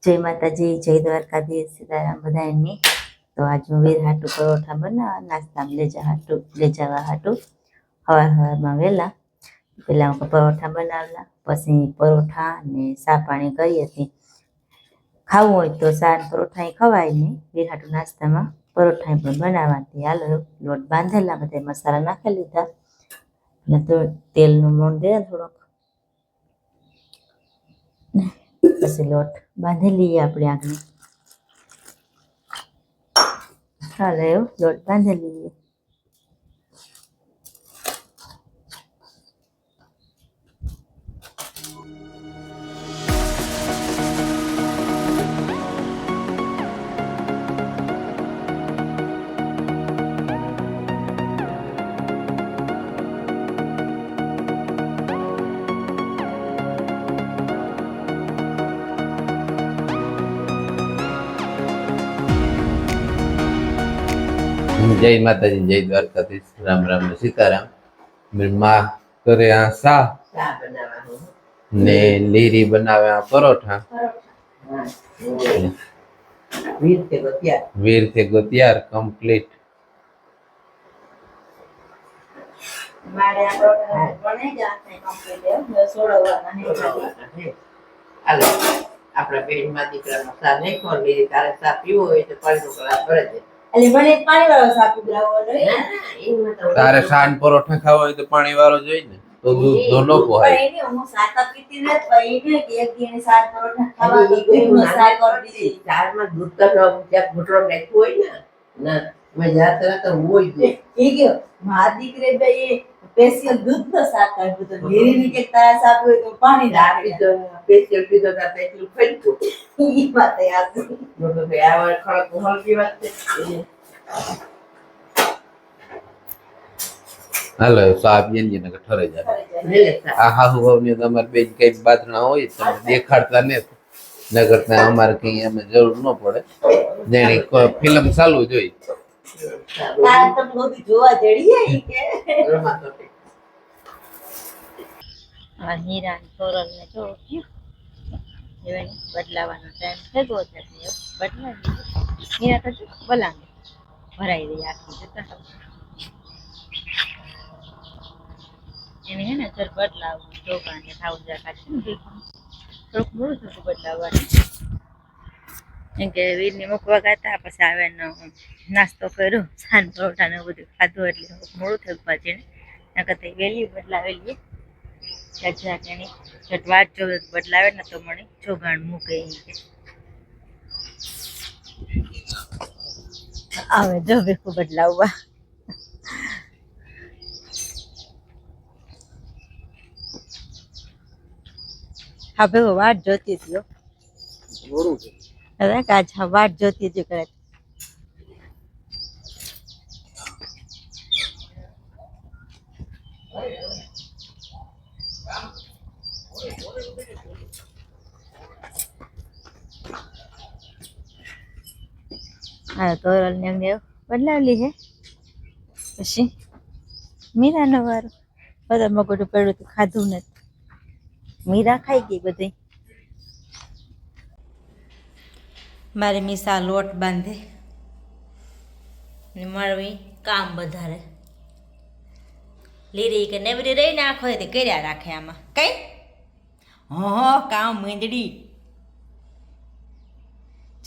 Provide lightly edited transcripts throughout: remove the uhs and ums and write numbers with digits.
જય માતાજી, જય દ્વારકાધીશ, સીતારામ બધાની. તો આજ હું વીર હાટું પરોઠા બનાવવા નાસ્તામાં લઈ જવા હાટું સવારમાં વહેલા પહેલાં હું પરોઠા બનાવલા, પછી પરોઠા ને ચા પાણી કરી હતી. ખાવું હોય તો ચા પરોઠા ખવાય નહીં, વીર હાટું નાસ્તામાં પરોઠા પણ બનાવવાથી હાલો લોટ બાંધેલા, બધા મસાલા નાખી લીધા અને તો તેલનું મોણ દે થોડોક, પછી લોટ બાંધી લઈએ આપણે આગળ. ચાલો એવું લોટ બાંધી લઈએ. જય માતાજી, જય દ્વારકાધીશ, રામ રામ ને સીતારામ. માં કરે આ સા ને લીરી બનાવે આ પરોઠા. વીર કે ગોતિયાર કમ્પ્લીટ. આપણા પેટમાં દીકરાનો સા નહીં ખોલી, તારે સા પીવો હોય તો પાણી કલાક કરે છે. તારે સાન પરોઠા ખાવા હોય તો પાણી વાળો જોઈએ ને, તો દૂધ તો ન પોહાય. દૂધ તો ઘૂંટડો નાખ્યું હોય ને મેં જાતે તો હોય દીકરે સ્પેશિયલ દૂધ નો શાક કાઢ્યું તો ઘેરીની કે તારા શાક હોય તો પાણી નાખી દો, સ્પેશિયલ પીધો તો એટલું ફેંકતું. ઈ વાત યાદ નતો કે આ ખડક હલકી વાત છે. હાલો સા પીએ ને ઠરે જાય. આ હાહુ વહુને તમારે બેન કઈ બાતણા હોય તમે દેખાડતા ને, નગર અમારે કઈ અમે જરૂર ન પડે. જેની ફિલ્મ ચાલુ જોઈ જોવા જડીએ હીરા સોરલને જો બદલાવાનો ટાઈમ થયો છે, બદલાવી હીરા તો બલાંગે ભરાઈ રહી આખી જતા એને હે ને સર બદલાવું ચોખાને ખાવું જા કાઢશે ને થોડુંક મોડું થતું બદલાવવાનું. એમ કે વીરની મૂકવા ગાતા પછી આવે ને નાસ્તો કર્યો, સાન પરોઠા ને બધું ખાધું એટલે મોડું થયું પાછીને ના કરતા વહેલી બદલાવેલી એની છઠ વાત જો બદલાવે ને તો મને ચોગાણ મૂકે આવે જો ભેખું બદલાવવા. હા ભેગો વાટ જોતી હતી હવે કાજ વાટ જોતી હતી કરે. હા તોરલ ને એમને બદલાવલી છે. પછી મીરાનો વારો, બધા મગોટું પડ્યું તો ખાધું નથી, મીરા ખાઈ ગઈ બધી. મારી મીસા લોટ બાંધે ને મારું કામ વધારે. લીરી કે નેવરી રહીને આખો તે કર્યા રાખે આમાં કઈ કામ મીંદડી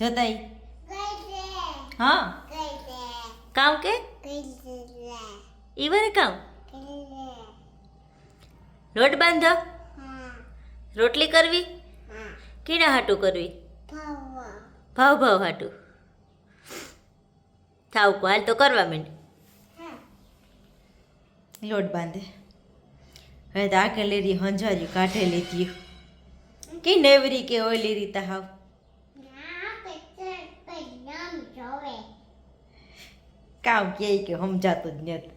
જોતાઈ હા કામ કે ઈવર કામ લોટ બાંધો, રોટલી કરવી, કીના હાટું કરવી, ભાવ હાટું થાવ કો હાલ તો કરવા માંડ. લોટ બાંધે હવે તો આકે લેરી હંજારી કાઢે લીધી કે નેવરી કે ઓલી રીતે હાવ કામ કે સમજાતું જ નથી.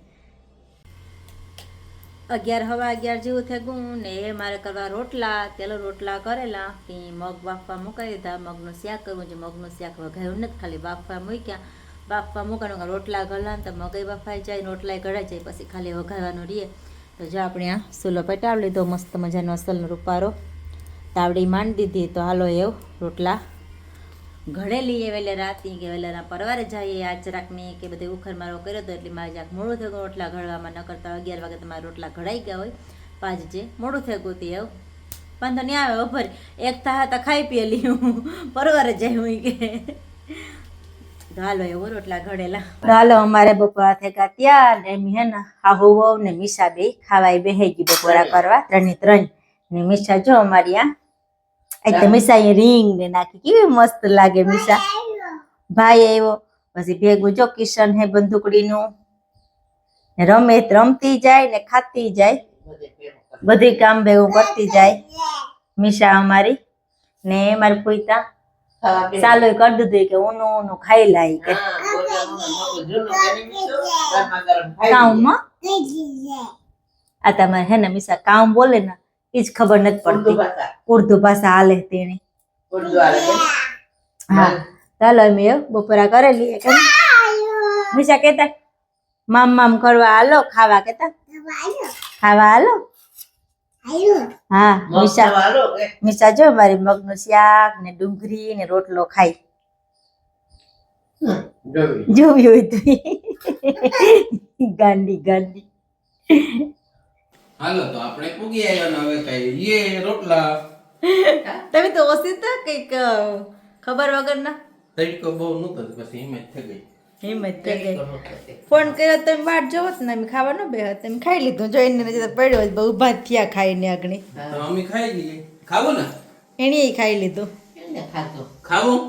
11:15 જેવું થઈ ગયું ને એ મારે કરવા રોટલા, તેલ રોટલા કરેલા કે મગ બાફવા મૂકી દીધા. મગનું શાક કરવું છે, મગનું શાક વઘાયું નથી, ખાલી બાફવા મૂક્યા. બાફવા મૂકવાનું રોટલા ઘરલા તો મગઈ બફાઈ જાય, રોટલા ઘડાઈ જાય, પછી ખાલી વઘારવાનું રહીએ. તો જો આપણે આ સૂલો પટાવી લીધો, મસ્ત મજાનો અસલનો રૂપારો તાવડી માંડી દીધી. તો હાલો એવું રોટલા ઘરે લઈએ વેલેરા તી કે વેલેરા પરવારે જઈએ આજ જરાક મેં કે બધે ઉખર મારો કર્યો હતો એટલે મારે જરાક મોડું થયું રોટલા ઘડવામાં ન કરતા 11 વાગે તમારા રોટલા ઘડાઈ ગયા હોય 5 જે મોડું થયું તે એવું વાંધો નહીં આવે ઉભર એક હતા ખાઈ પીએલી હું પરવારે જાય હું કે તો હાલો એવો રોટલા ઘડેલા તો હાલો અમારે બપોરા થઈ ગયા ત્યાં ને હે ને હાહુ વહુ ને મીશા બે ખાવાય બેહી ગઈ બપોરા કરવા 3 ને મીશા જો અમારી આ એટલે મીશા એ રીંગ ને નાખી કેવી મસ્ત લાગે મીશા ભાઈ આવ્યો પછી ભેગું જો કિશન હે બંદૂકડીનું રમતી જાય ને ખાતી જાય બધી કામ ભેગું કરતી જાય મીશા અમારી ને મારી પોઈતા ચાલો કરી દીધું કે ઊનું ખાઈ લાય કે કામમાં આ તમારે હે ને મીશા કામ બોલે ને એ જ ખબર નથી પડતી ઉર્દુ ભાષા હાલે તેને હા ચાલો મેં બપોરા કરેલી કે મીશા કેતા મામ કરવા હાલો ખાવા કેતા ખાવા હાલો હા મીશા જો મારી મગનું શાક ને ડુંગળી ને રોટલો ખાઈ જોવી હોય તો ગાંડી હાલો તો આપણે પૂગી આવ્યા ને હવે કઈ યે રોટલા તમે તો ઓછી તો કઈક ખબર વગર ના તડકો બહુ નતો પછી હિંમત થઈ ગઈ ફોન કર્યો તમે વાટ જોવો ને અમે ખાવા ન બે તમે ખાઈ લીધું જોઈને નથી પડ્યો બહુ ઊભા થયા ખાઈને આગળ તો અમે ખાઈ લઈએ ખાવું ને એણે ખાઈ લીધું ખાવું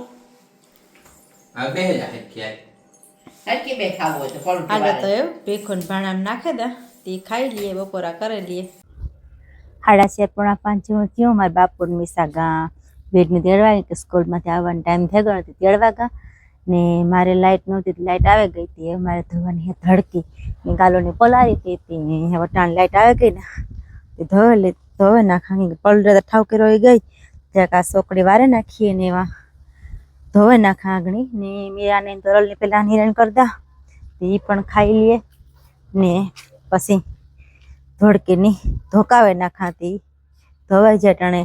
આ બે જા ક્યાંય આગળ તો એવું ભેખોન ભાણામાં નાખે દા તે ખાઈ લઈએ બપોરા કરી લઈએ 4:30 જેવું થયું મારા બાપુ મીશા ગા બેડની તેડવા કે સ્કૂલમાંથી આવવાનો ટાઈમ થઈ ગયો હતી તેડવા ગા ને મારે લાઇટ નહોતી લાઇટ આવી ગઈ હતી મારે ધોવાની ધડકી ને ગાલોની પલારી હતી વટાણ લાઇટ આવી ગઈ ને તે ધોવે નાખી પલડે તો ઠાવકી રહી ગઈ ત્યાં આ સોકડી વારે નાખીએ ને એવા ધોવે નાખા આગણી ને મીરાને તરલની પેલા નિરણ કરતા એ પણ ખાઈ લઈએ ને પછી ધોડકીની ધોકાવે નાખાતી ધોવાઈ જાય ટાણે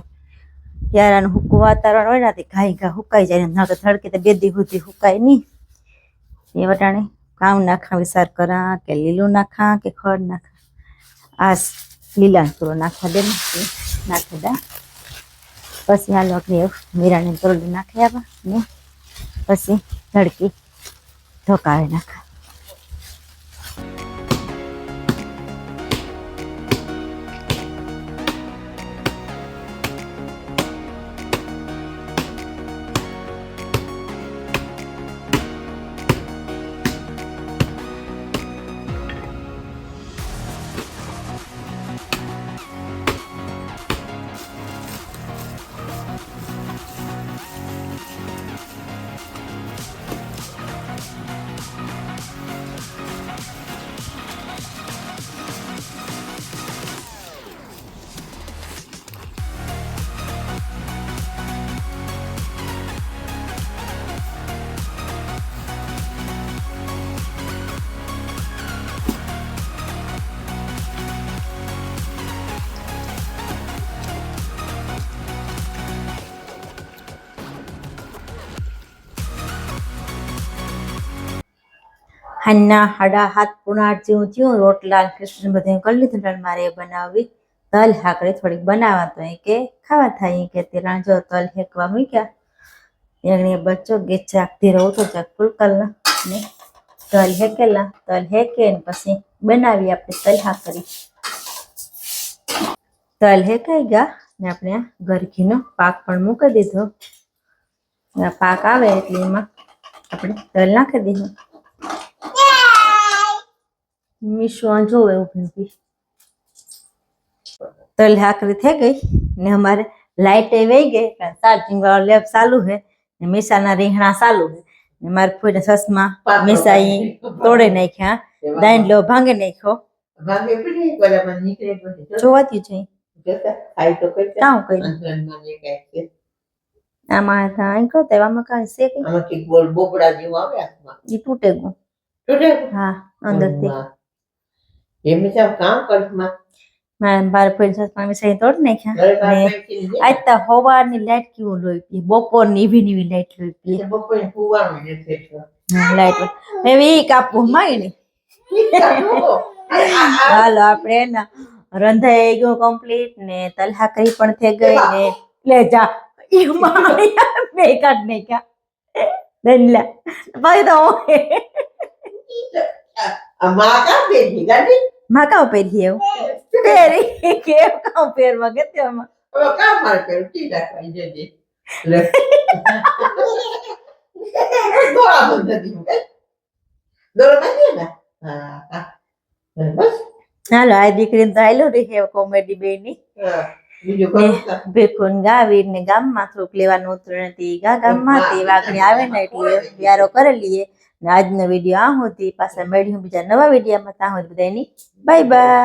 યારાનું હુકું વાતાવરણ હોય ને ઘાઈ ઘા હુકાઈ જાય ના તો ધડકે તો 2 દી સુધી હુકાય નહીં એ વટાણે કામ નાખા વિચાર કરા કે લીલું નાખા કે ખડ નાખા આ લીલા થોડો નાખવા દે નાખી દા પછી હાલો આપણે મીરાને તરલી નાખી આવા ને પછી ધડકી ધોકાવે નાખા હાના 7:30 જેવું થયું રોટલા કૃષ્ણ બધે કરી લીધું પણ મારે બનાવવી તલ હાકડી થોડીક બનાવવા તો કે ખાવા થાય કે તેરા જો તલ હેકવા મૂક્યા એણે બચ્ચો ગેસ ચાકતી રહું તો ચાક ફૂલકલ ને તલ હેકે ને પછી બનાવી આપણે તલ હાકડી તલ હેકાઈ ગયા ને આપણે ઘર ઘીનો પાક પણ મૂકી દીધો પાક આવે એટલે એમાં આપણે તલ નાખી દીધું મીશું જોવે ઉભી તલ હાકરી થઈ ગઈ ને અમારે લાઇટ વહી ગઈ ચાર્જિંગ વાળો લેબ ચાલુ છે ને મીસાના રીંગણા ચાલુ છે ને મારે ફૂઈને સસમાં મીસા તોડે નાખ્યા દાંડલો ભાંગી નાખ્યો જોવાતી છે કામ કરી આમાં આમ કહો તેવામાં કાંઈ છે કે બોબડા જેવું આવે હાથમાં ઈ તૂટે ગયું હા અંદરથી એમ કામ કરમાં બાર પોઈન્ટ સસમાં મિસાઈ તોડ નાખ્યા ઘરે બાર ને પૈકી દે. આજ તો સવારની લાઈટ કેવું લોહી પીએ બપોરની એવી લાઈટ લોહી પીએ એટલે બપોરે ફુવાનું દેખે છે. લાઈટ મેં ઈ કાપવું માંગી ને હાલો આપણે એના રંધાઈ ગયું કમ્પ્લીટ ને તલહાકરી પણ થઈ ગઈ ને લે જા એમાં બે કાઢ નાખ્યા દંડલા પછી તો માં કામ દેખી ગાડી માં કાં પહેરી એવું પહેરી કેમ કાં પહેરવા કે તેમાં હવે કામ મારે કર્યું ટી રાખવા જજે લે દોરા બંધ દીધું કે દોરા બંધ ને હા બસ હાલો આ દીકરીને તો હાલ્યો રહી કોમેડી બેની બીજું કરું તો ભેખુન ગાવી ને ગામમાં થોડુંક લેવાનું ઉતરણ હતી ગામમાં તે વાગણી આવે ને એટલે વ્યારો કરી લઈએ ને આજનો વિડીયો આ હતી પાછા મળ્યું બીજા નવા વિડીયોમાં ત્યાં સુધી બધાની બાય બાય.